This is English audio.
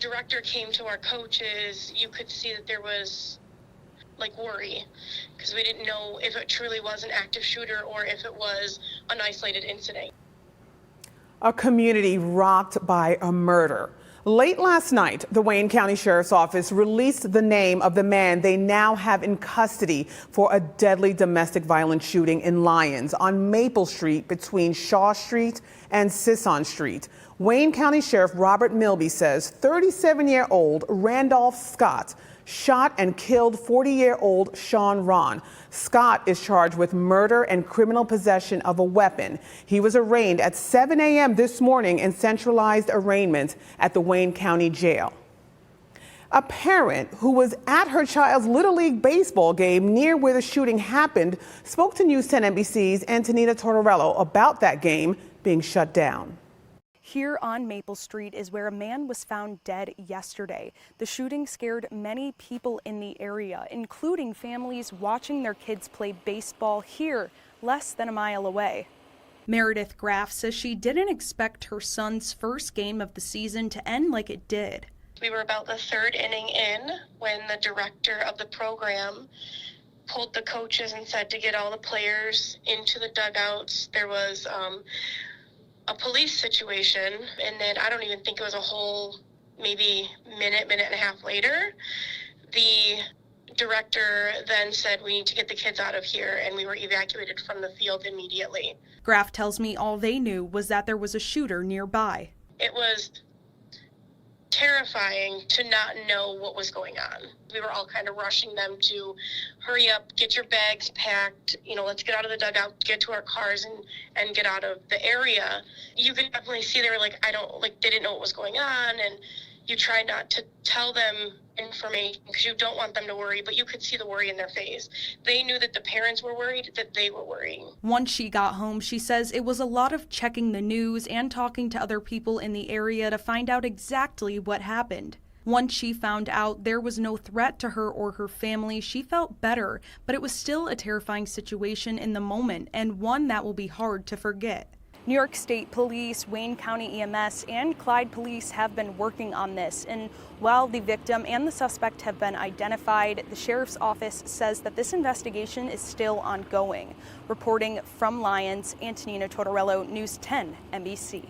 director came to our coaches, you could see that there was like worry, because we didn't know if it truly was an active shooter or if it was an isolated incident. A community rocked by a murder. Late last night, the Wayne County Sheriff's Office released the name of the man they now have in custody for a deadly domestic violence shooting in Lyons on Maple Street between Shaw Street and Sisson Street. Wayne County Sheriff Robert Milby says 37-year-old Randolph Scott shot and killed 40-year-old Sean Ron. Scott is charged with murder and criminal possession of a weapon. He was arraigned at 7 a.m. this morning in centralized arraignment at the Wayne County Jail. A parent who was at her child's Little League baseball game near where the shooting happened spoke to News 10 NBC's Antonina Tortorello about that game being shut down. Here on Maple Street is where a man was found dead yesterday. The shooting scared many people in the area, including families watching their kids play baseball here, less than a mile away. Meredith Graff says she didn't expect her son's first game of the season to end like it did. We were about the third inning in when the director of the program pulled the coaches and said to get all the players into the dugouts. There was a police situation, and then I don't even think it was a whole maybe minute and a half later, the director then said we need to get the kids out of here, and we were evacuated from the field immediately. Graff tells me all they knew was that there was a shooter nearby. It was terrifying to not know what was going on. We were all kind of rushing them to hurry up, get your bags packed, let's get out of the dugout, get to our cars and get out of the area. You could definitely see they were like, they didn't know what was going on, and you try not to tell them information because you don't want them to worry, but you could see the worry in their face. They knew that the parents were worried, that they were worrying. Once she got home, she says it was a lot of checking the news and talking to other people in the area to find out exactly what happened. Once she found out there was no threat to her or her family, she felt better, but it was still a terrifying situation in the moment and one that will be hard to forget. New York State Police, Wayne County EMS, and Clyde Police have been working on this. And while the victim and the suspect have been identified, the Sheriff's Office says that this investigation is still ongoing. Reporting from Lyons, Antonina Tortorello, News 10 NBC.